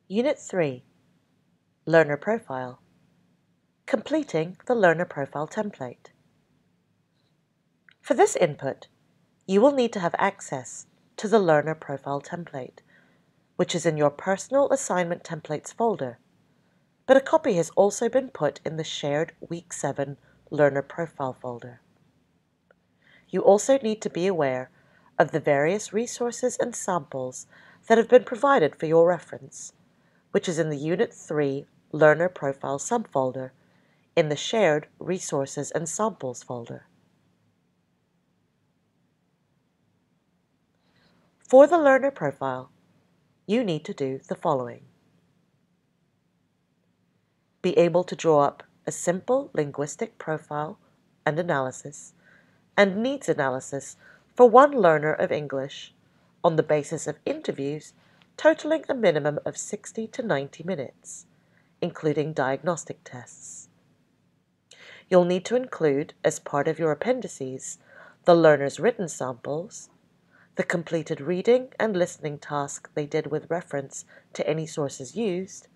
Unit 3, Learner Profile. Completing the Learner Profile template. For this input, you will need to have access to the Learner Profile template, which is in your Personal Assignment Templates folder, but a copy has also been put in the shared Week 7 Learner Profile folder. You also need to be aware of the various resources and samples that have been provided for your reference, which is in the Unit 3 Learner Profile subfolder in the shared Resources and Samples folder. For the Learner Profile, you need to do the following. Be able to draw up a simple linguistic profile and analysis and needs analysis for one learner of English on the basis of interviews totaling a minimum of 60 to 90 minutes, including diagnostic tests. You'll need to include, as part of your appendices, the learner's written samples, the completed reading and listening task they did with reference to any sources used,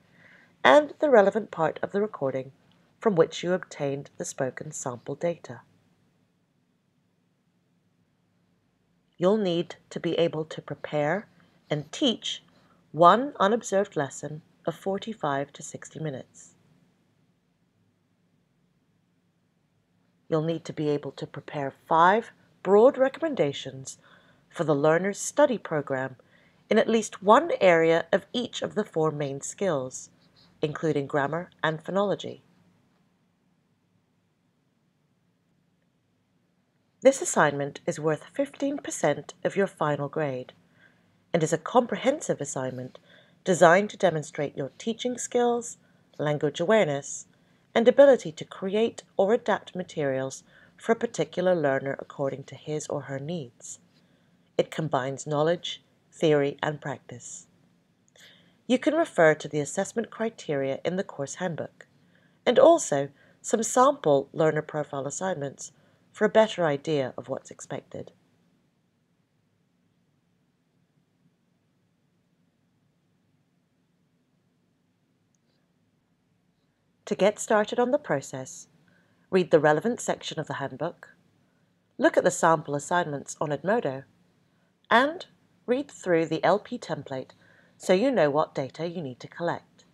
and the relevant part of the recording from which you obtained the spoken sample data. You'll need to be able to prepare and teach one unobserved lesson of 45 to 60 minutes. You'll need to be able to prepare 5 broad recommendations for the learner's study program in at least one area of each of the 4 main skills, including grammar and phonology. This assignment is worth 15% of your final grade and is a comprehensive assignment designed to demonstrate your teaching skills, language awareness, and ability to create or adapt materials for a particular learner according to his or her needs. It combines knowledge, theory, and practice. You can refer to the assessment criteria in the course handbook, and also some sample learner profile assignments for a better idea of what's expected. To get started on the process, read the relevant section of the handbook, look at the sample assignments on Edmodo, and read through the LP template so you know what data you need to collect.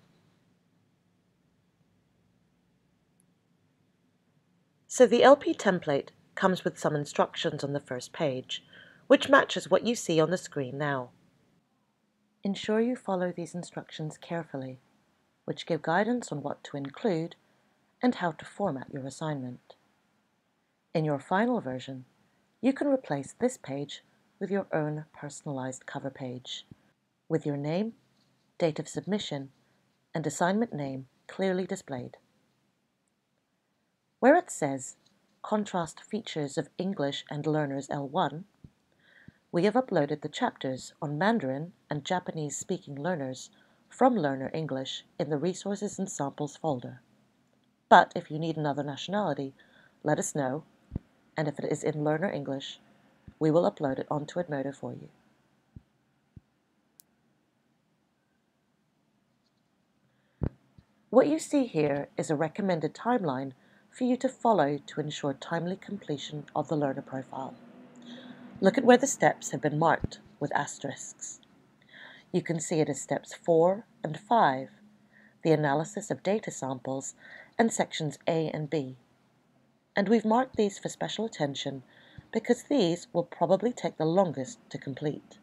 So the LP template comes with some instructions on the first page, which matches what you see on the screen now. Ensure you follow these instructions carefully, which give guidance on what to include and how to format your assignment. In your final version, you can replace this page with your own personalized cover page, with your name, date of submission, and assignment name clearly displayed. Where it says Contrast Features of English and Learners L1, we have uploaded the chapters on Mandarin and Japanese-speaking learners from Learner English in the Resources and Samples folder. But if you need another nationality, let us know, and if it is in Learner English, we will upload it onto Edmodo for you. What you see here is a recommended timeline for you to follow to ensure timely completion of the learner profile. Look at where the steps have been marked with asterisks. You can see it as steps 4 and 5, the analysis of data samples, and sections A and B. And we've marked these for special attention because these will probably take the longest to complete.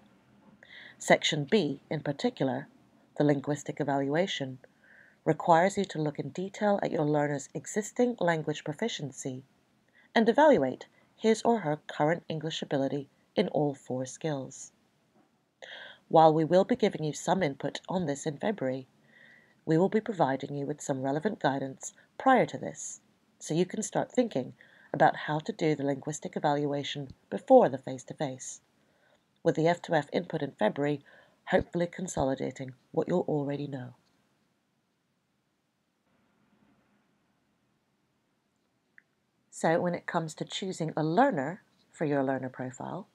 Section B, in particular, the linguistic evaluation, requires you to look in detail at your learner's existing language proficiency and evaluate his or her current English ability in all 4 skills. While we will be giving you some input on this in February, we will be providing you with some relevant guidance prior to this, so you can start thinking about how to do the linguistic evaluation before the face-to-face, with the F2F input in February hopefully consolidating what you'll already know. So when it comes to choosing a learner for your learner profile,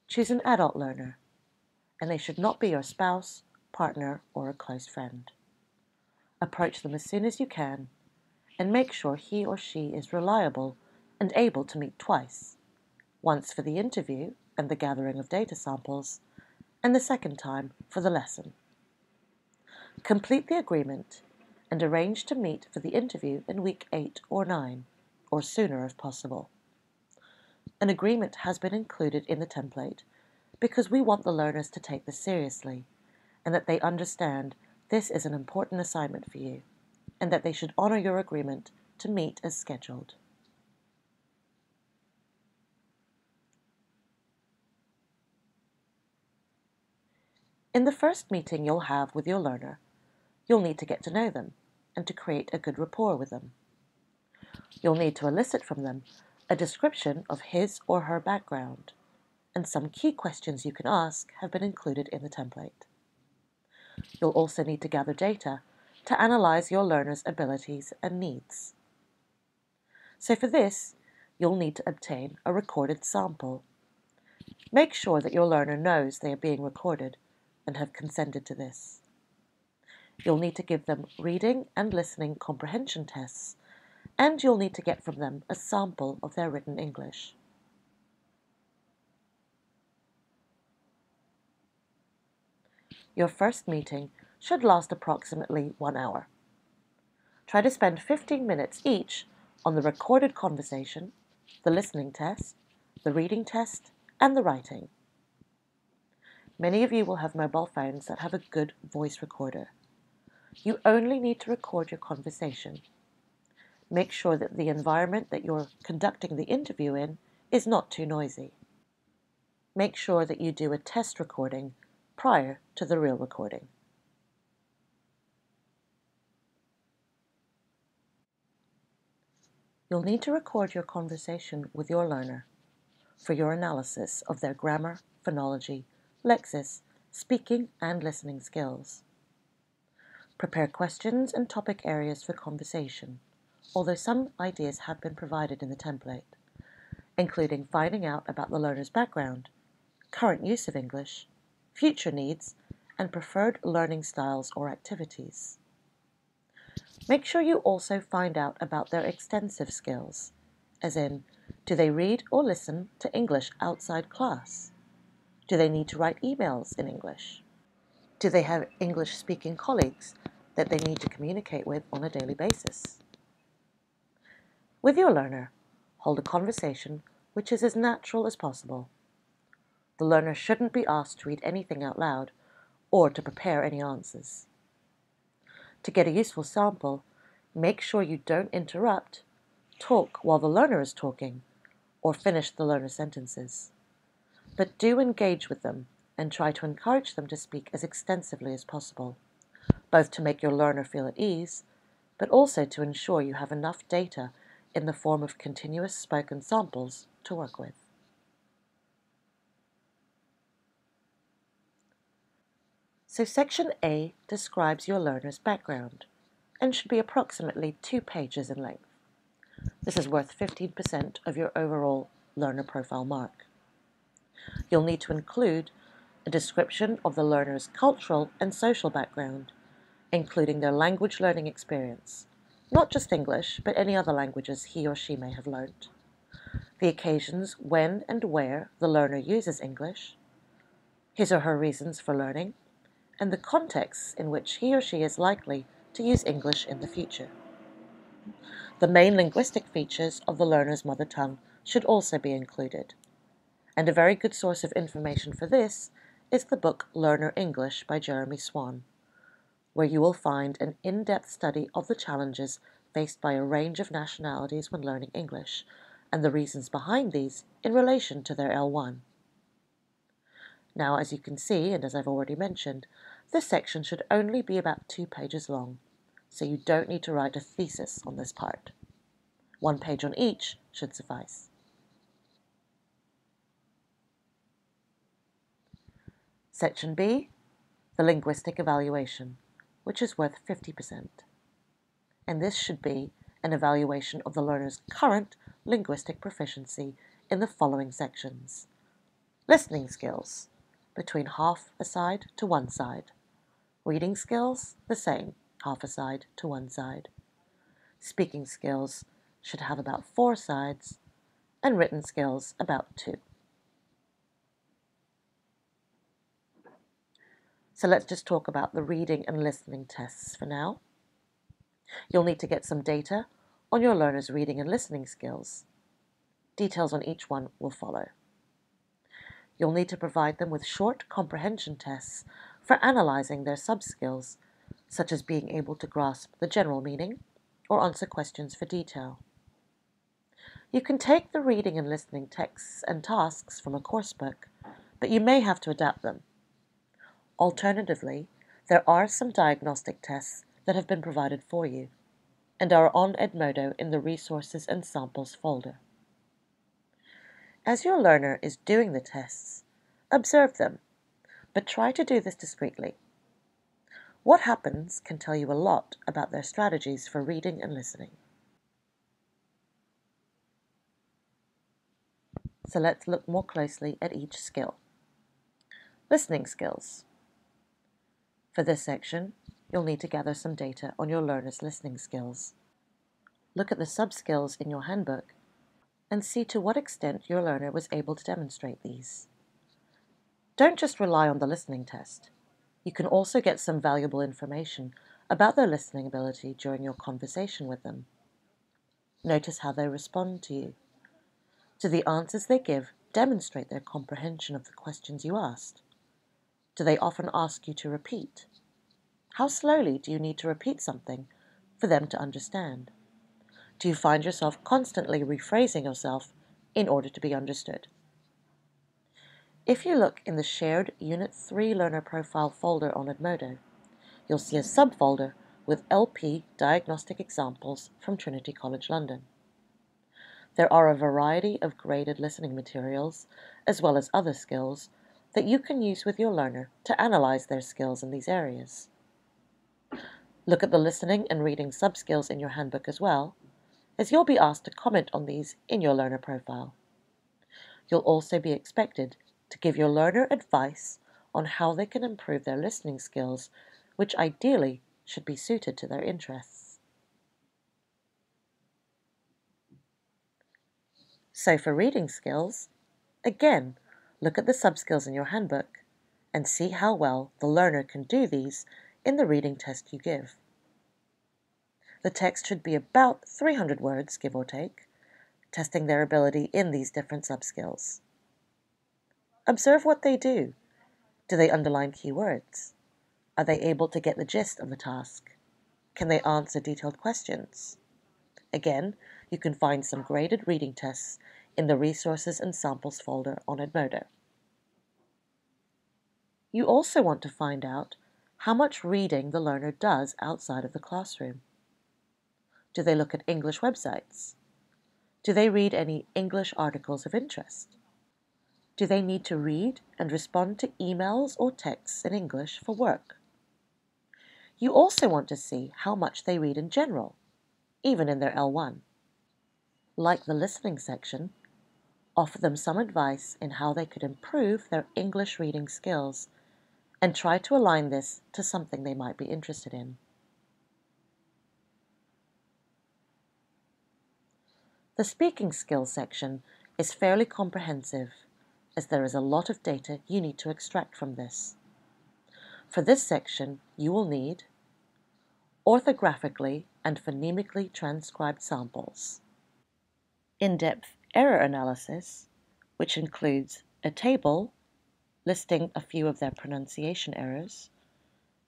choose an adult learner, and they should not be your spouse, partner or a close friend. Approach them as soon as you can, and make sure he or she is reliable and able to meet twice, once for the interview and the gathering of data samples, and the second time for the lesson. Complete the agreement and arrange to meet for the interview in week 8 or 9, or sooner if possible. An agreement has been included in the template because we want the learners to take this seriously and that they understand this is an important assignment for you and that they should honor your agreement to meet as scheduled. In the first meeting you'll have with your learner, you'll need to get to know them and to create a good rapport with them. You'll need to elicit from them a description of his or her background, and some key questions you can ask have been included in the template. You'll also need to gather data to analyze your learner's abilities and needs. So for this, you'll need to obtain a recorded sample. Make sure that your learner knows they are being recorded and have consented to this. You'll need to give them reading and listening comprehension tests, and you'll need to get from them a sample of their written English. Your first meeting should last approximately 1 hour. Try to spend 15 minutes each on the recorded conversation, the listening test, the reading test, and the writing. Many of you will have mobile phones that have a good voice recorder. You only need to record your conversation. Make sure that the environment that you're conducting the interview in is not too noisy. Make sure that you do a test recording prior to the real recording. You'll need to record your conversation with your learner for your analysis of their grammar, phonology, lexis, speaking and listening skills. Prepare questions and topic areas for conversation, although some ideas have been provided in the template, including finding out about the learner's background, current use of English, future needs, and preferred learning styles or activities. Make sure you also find out about their extensive skills, as in, do they read or listen to English outside class? Do they need to write emails in English? Do they have English-speaking colleagues that they need to communicate with on a daily basis? With your learner, hold a conversation which is as natural as possible. The learner shouldn't be asked to read anything out loud or to prepare any answers. To get a useful sample, make sure you don't interrupt, talk while the learner is talking, or finish the learner's sentences. But do engage with them and try to encourage them to speak as extensively as possible, both to make your learner feel at ease, but also to ensure you have enough data in the form of continuous spoken samples to work with. So Section A describes your learner's background and should be approximately 2 pages in length. This is worth 15% of your overall learner profile mark. You'll need to include a description of the learner's cultural and social background, including their language learning experience, not just English, but any other languages he or she may have learned, the occasions when and where the learner uses English, his or her reasons for learning, and the contexts in which he or she is likely to use English in the future. The main linguistic features of the learner's mother tongue should also be included, and a very good source of information for this is the book Learner English by Jeremy Swan, where you will find an in-depth study of the challenges faced by a range of nationalities when learning English, and the reasons behind these in relation to their L1. Now, as you can see, and as I've already mentioned, this section should only be about 2 pages long, so you don't need to write a thesis on this part. 1 page on each should suffice. Section B, the linguistic evaluation, which is worth 50%. And this should be an evaluation of the learner's current linguistic proficiency in the following sections: listening skills, between half a side to 1 side; Reading skills, the same, half a side to one side. Speaking skills should have about 4 sides, and written skills about 2. So let's just talk about the reading and listening tests for now. You'll need to get some data on your learners' reading and listening skills. Details on each one will follow. You'll need to provide them with short comprehension tests for analyzing their sub-skills, such as being able to grasp the general meaning or answer questions for detail. You can take the reading and listening texts and tasks from a course book, but you may have to adapt them. Alternatively, there are some diagnostic tests that have been provided for you and are on Edmodo in the Resources and Samples folder. As your learner is doing the tests, observe them, but try to do this discreetly. What happens can tell you a lot about their strategies for reading and listening. So let's look more closely at each skill. Listening skills. For this section, you'll need to gather some data on your learner's listening skills. Look at the sub-skills in your handbook and see to what extent your learner was able to demonstrate these. Don't just rely on the listening test. You can also get some valuable information about their listening ability during your conversation with them. Notice how they respond to you. Do the answers they give demonstrate their comprehension of the questions you asked? Do they often ask you to repeat? How slowly do you need to repeat something for them to understand? Do you find yourself constantly rephrasing yourself in order to be understood? If you look in the shared Unit 3 Learner Profile folder on Edmodo, you'll see a subfolder with LP diagnostic examples from Trinity College London. There are a variety of graded listening materials, as well as other skills, that you can use with your learner to analyze their skills in these areas. Look at the listening and reading sub-skills in your handbook as well, as you'll be asked to comment on these in your learner profile. You'll also be expected to give your learner advice on how they can improve their listening skills, which ideally should be suited to their interests. So for reading skills, again, look at the sub-skills in your handbook and see how well the learner can do these in the reading test you give. The text should be about 300 words, give or take, testing their ability in these different sub-skills. Observe what they do. Do they underline keywords? Are they able to get the gist of the task? Can they answer detailed questions? Again, you can find some graded reading tests in the Resources and Samples folder on Edmodo. You also want to find out how much reading the learner does outside of the classroom. Do they look at English websites? Do they read any English articles of interest? Do they need to read and respond to emails or texts in English for work? You also want to see how much they read in general, even in their L1. Like the listening section, offer them some advice in how they could improve their English reading skills and try to align this to something they might be interested in. The speaking skills section is fairly comprehensive, as there is a lot of data you need to extract from this. For this section, you will need orthographically and phonemically transcribed samples, in-depth error analysis, which includes a table listing a few of their pronunciation errors,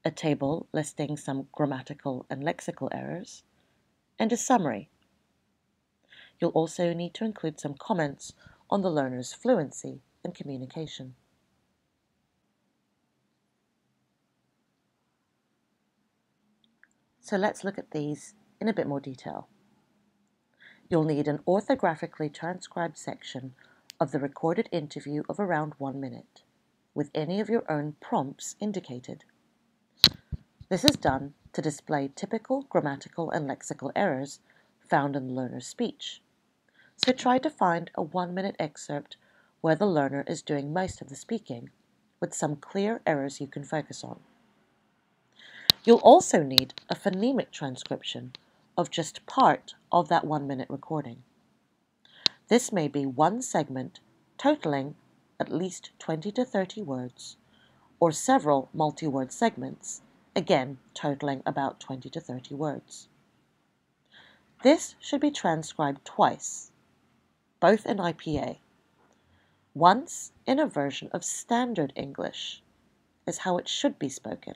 a table listing some grammatical and lexical errors, and a summary. You'll also need to include some comments on the learner's fluency and communication. So let's look at these in a bit more detail. You'll need an orthographically transcribed section of the recorded interview of around 1 minute, with any of your own prompts indicated. This is done to display typical grammatical and lexical errors found in the learner's speech. So try to find a 1-minute excerpt where the learner is doing most of the speaking, with some clear errors you can focus on. You'll also need a phonemic transcription of just part of that 1-minute recording. This may be one segment totaling at least 20 to 30 words, or several multi-word segments, again totaling about 20 to 30 words. This should be transcribed twice, both in IPA. Once in a version of Standard English, is how it should be spoken,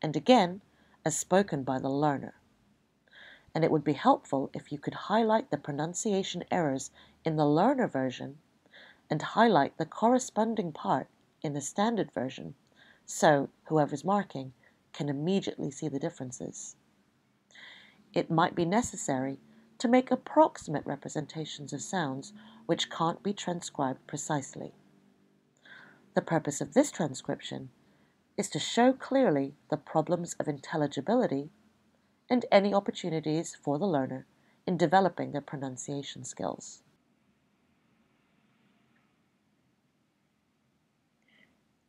and again as spoken by the learner. And it would be helpful if you could highlight the pronunciation errors in the learner version and highlight the corresponding part in the standard version, so whoever's marking can immediately see the differences. It might be necessary to make approximate representations of sounds which can't be transcribed precisely. The purpose of this transcription is to show clearly the problems of intelligibility and any opportunities for the learner in developing their pronunciation skills.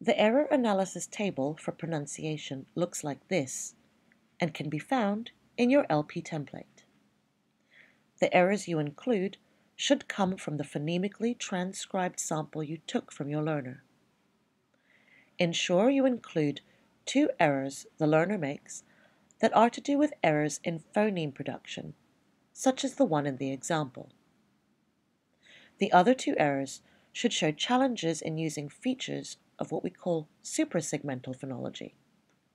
The error analysis table for pronunciation looks like this and can be found in your LP template. The errors you include should come from the phonemically transcribed sample you took from your learner. Ensure you include 2 errors the learner makes that are to do with errors in phoneme production, such as the one in the example. The other 2 errors should show challenges in using features of what we call suprasegmental phonology,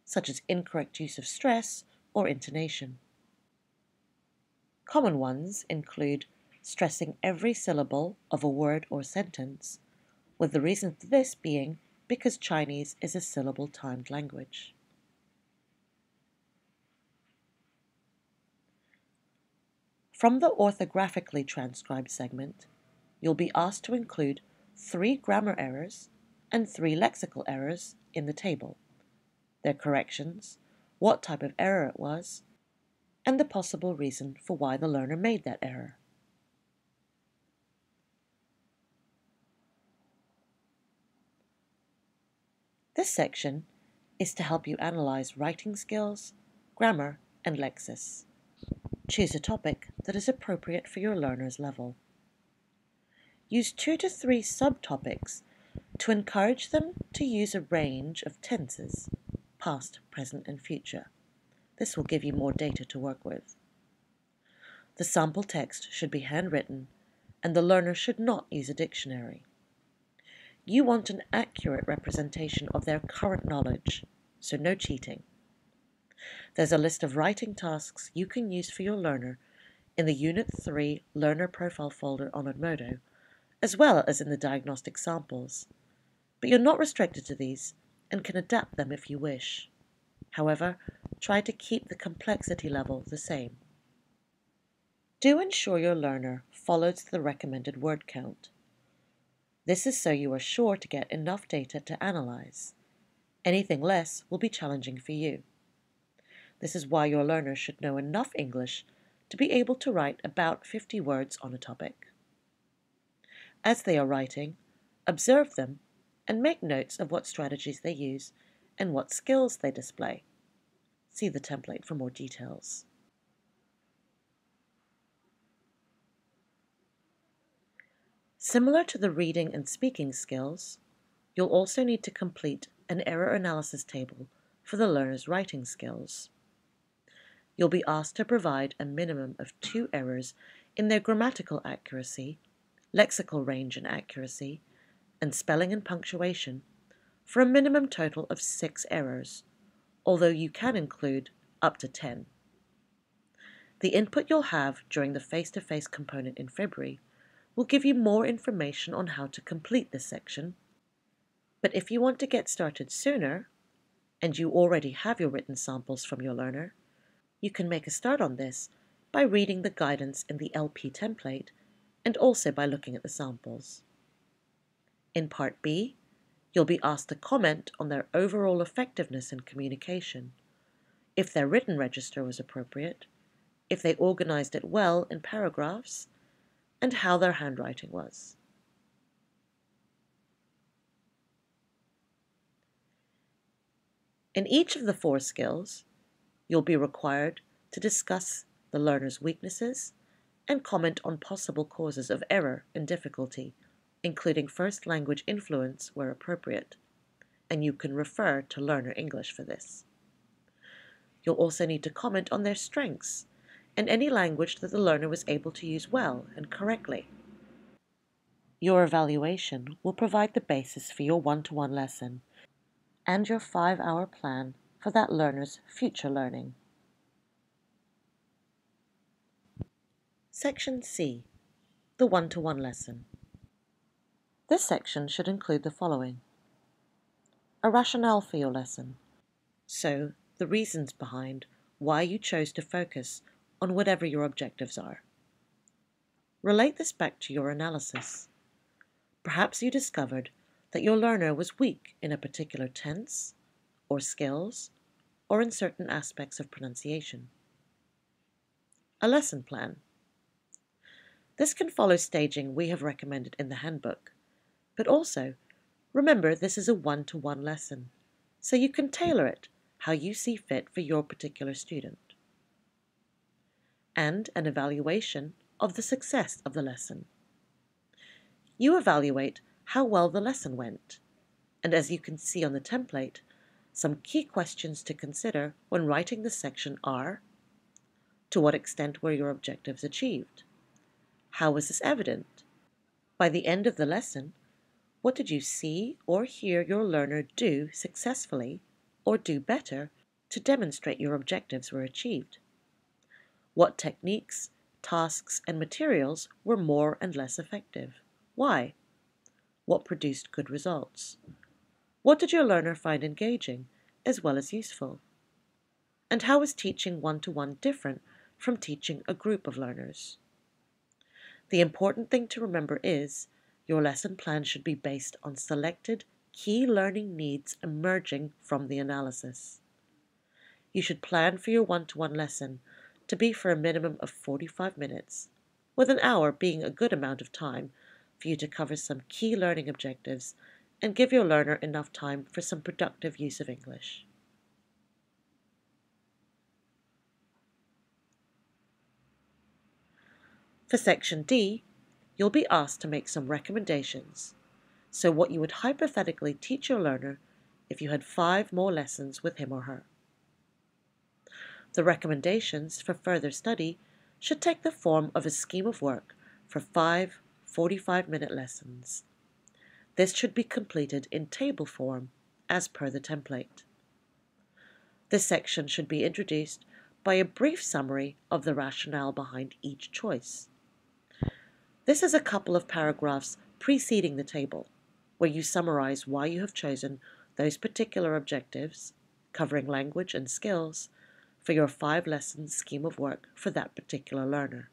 such as incorrect use of stress or intonation. Common ones include stressing every syllable of a word or sentence, with the reason for this being because Chinese is a syllable-timed language. From the orthographically transcribed segment, you'll be asked to include 3 grammar errors and 3 lexical errors in the table, their corrections, what type of error it was, and the possible reason for why the learner made that error. This section is to help you analyze writing skills, grammar, and lexis. Choose a topic that is appropriate for your learner's level. Use 2 to 3 subtopics to encourage them to use a range of tenses, past, present, and future. This will give you more data to work with. The sample text should be handwritten, and the learner should not use a dictionary. You want an accurate representation of their current knowledge, so no cheating. There's a list of writing tasks you can use for your learner in the Unit 3 Learner Profile folder on Edmodo, as well as in the diagnostic samples. But you're not restricted to these and can adapt them if you wish. However, try to keep the complexity level the same. Do ensure your learner follows the recommended word count. This is so you are sure to get enough data to analyze. Anything less will be challenging for you. This is why your learner should know enough English to be able to write about 50 words on a topic. As they are writing, observe them and make notes of what strategies they use and what skills they display. See the template for more details. Similar to the reading and speaking skills, you'll also need to complete an error analysis table for the learner's writing skills. You'll be asked to provide a minimum of 2 errors in their grammatical accuracy, lexical range and accuracy, and spelling and punctuation for a minimum total of 6 errors, although you can include up to 10. The input you'll have during the face-to-face component in February will give you more information on how to complete this section. But if you want to get started sooner, and you already have your written samples from your learner, you can make a start on this by reading the guidance in the LP template and also by looking at the samples. In Part B, you'll be asked to comment on their overall effectiveness in communication, if their written register was appropriate, if they organized it well in paragraphs, and how their handwriting was. In each of the 4 skills, You'll be required to discuss the learner's weaknesses and comment on possible causes of error and difficulty, including first language influence where appropriate, and you can refer to Learner English for this. You'll also need to comment on their strengths and any language that the learner was able to use well and correctly. Your evaluation will provide the basis for your one-to-one lesson and your 5-hour plan for that learner's future learning. Section C, the one-to-one lesson. This section should include the following: a rationale for your lesson, so the reasons behind why you chose to focus on whatever your objectives are. Relate this back to your analysis. Perhaps you discovered that your learner was weak in a particular tense, or skills, or in certain aspects of pronunciation. A lesson plan. This can follow staging we have recommended in the handbook, but also remember this is a one-to-one lesson, so you can tailor it how you see fit for your particular student. And an evaluation of the success of the lesson. You evaluate how well the lesson went, and as you can see on the template, some key questions to consider when writing this section are: to what extent were your objectives achieved? How was this evident? By the end of the lesson, what did you see or hear your learner do successfully or do better to demonstrate your objectives were achieved? What techniques, tasks, and materials were more and less effective? Why? What produced good results? What did your learner find engaging as well as useful? And how is teaching one-to-one different from teaching a group of learners? The important thing to remember is your lesson plan should be based on selected key learning needs emerging from the analysis. You should plan for your one-to-one lesson to be for a minimum of 45 minutes, with an hour being a good amount of time for you to cover some key learning objectives and give your learner enough time for some productive use of English. For Section D, you'll be asked to make some recommendations, so what you would hypothetically teach your learner if you had 5 more lessons with him or her. The recommendations for further study should take the form of a scheme of work for 5 45-minute lessons. This should be completed in table form as per the template. This section should be introduced by a brief summary of the rationale behind each choice. This is a couple of paragraphs preceding the table, where you summarize why you have chosen those particular objectives, covering language and skills, for your 5-lesson scheme of work for that particular learner.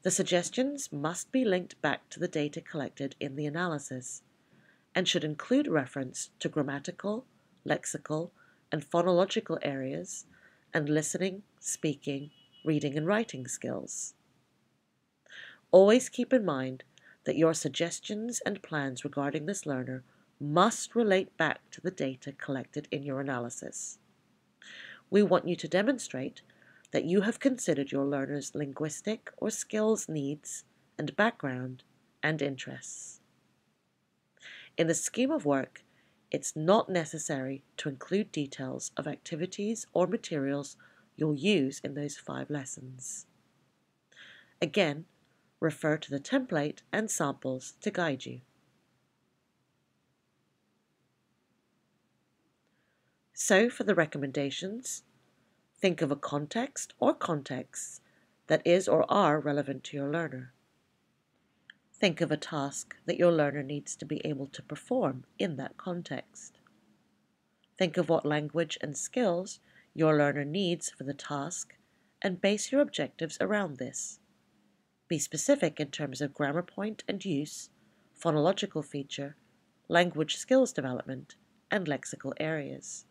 The suggestions must be linked back to the data collected in the analysis, and should include reference to grammatical, lexical, and phonological areas, and listening, speaking, reading and writing skills. Always keep in mind that your suggestions and plans regarding this learner must relate back to the data collected in your analysis. We want you to demonstrate that you have considered your learner's linguistic or skills needs and background and interests. In the scheme of work, it's not necessary to include details of activities or materials you'll use in those 5 lessons. Again, refer to the template and samples to guide you. So for the recommendations, think of a context or contexts that is or are relevant to your learner. Think of a task that your learner needs to be able to perform in that context. Think of what language and skills your learner needs for the task and base your objectives around this. Be specific in terms of grammar point and use, phonological feature, language skills development, and lexical areas.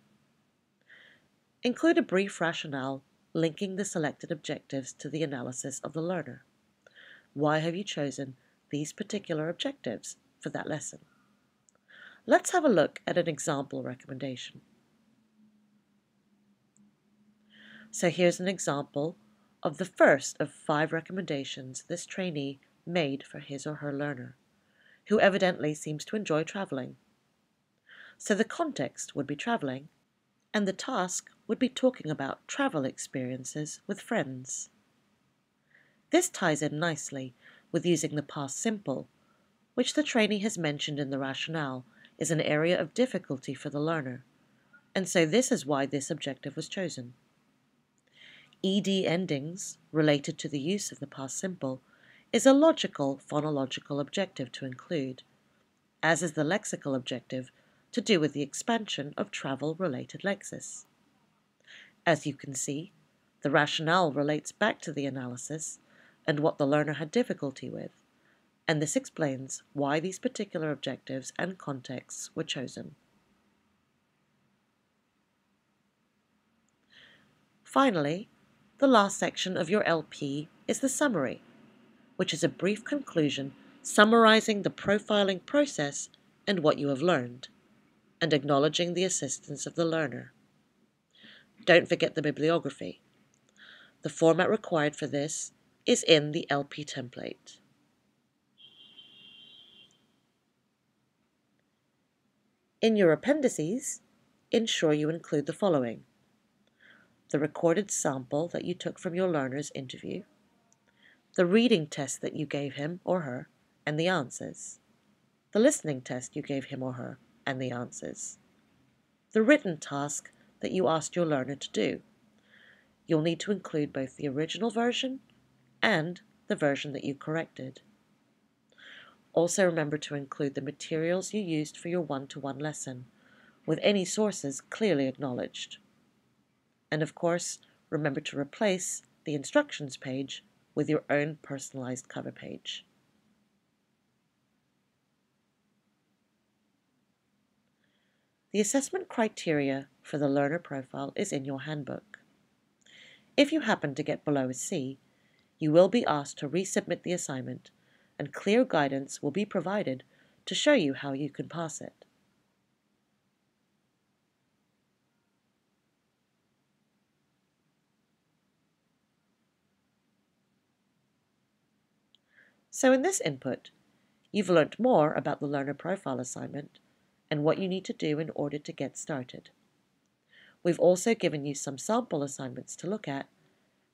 Include a brief rationale linking the selected objectives to the analysis of the learner. Why have you chosen these particular objectives for that lesson? Let's have a look at an example recommendation. So here's an example of the first of 5 recommendations this trainee made for his or her learner, who evidently seems to enjoy travelling. So the context would be travelling, and the task would be talking about travel experiences with friends. This ties in nicely with using the past simple, which the trainee has mentioned in the rationale is an area of difficulty for the learner, and so this is why this objective was chosen. ED endings related to the use of the past simple is a logical phonological objective to include, as is the lexical objective to do with the expansion of travel-related lexis. As you can see, the rationale relates back to the analysis and what the learner had difficulty with, and this explains why these particular objectives and contexts were chosen. Finally, the last section of your LP is the summary, which is a brief conclusion summarizing the profiling process and what you have learned, and acknowledging the assistance of the learner. Don't forget the bibliography. The format required for this is in the LP template. In your appendices, ensure you include the following: the recorded sample that you took from your learner's interview, the reading test that you gave him or her and the answers, the listening test you gave him or her and the answers, the written task that you asked your learner to do. You'll need to include both the original version and the version that you corrected. Also remember to include the materials you used for your one-to-one lesson, with any sources clearly acknowledged. And of course, remember to replace the instructions page with your own personalized cover page. The assessment criteria for the learner profile is in your handbook. If you happen to get below a C, you will be asked to resubmit the assignment, and clear guidance will be provided to show you how you can pass it. So in this input, you've learnt more about the learner profile assignment and what you need to do in order to get started. We've also given you some sample assignments to look at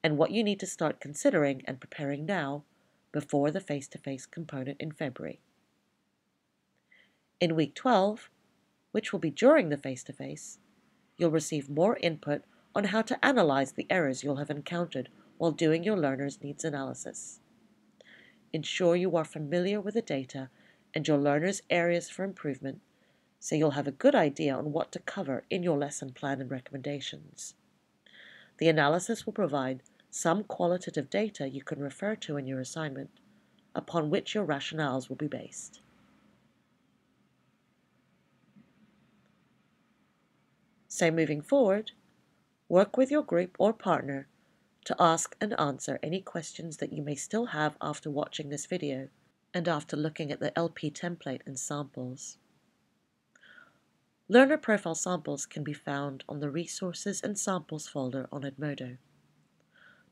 and what you need to start considering and preparing now before the face-to-face component in February. In week 12, which will be during the face-to-face, you'll receive more input on how to analyze the errors you'll have encountered while doing your learner's needs analysis. Ensure you are familiar with the data and your learner's areas for improvement, so you'll have a good idea on what to cover in your lesson plan and recommendations. The analysis will provide some qualitative data you can refer to in your assignment, upon which your rationales will be based. So moving forward, work with your group or partner to ask and answer any questions that you may still have after watching this video and after looking at the LP template and samples. Learner profile samples can be found on the Resources and Samples folder on Edmodo.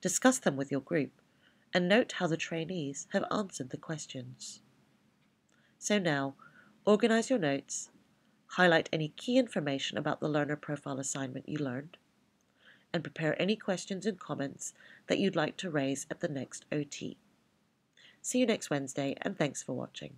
Discuss them with your group and note how the trainees have answered the questions. So now, organize your notes, highlight any key information about the learner profile assignment you learned, and prepare any questions and comments that you'd like to raise at the next OT. See you next Wednesday, and thanks for watching.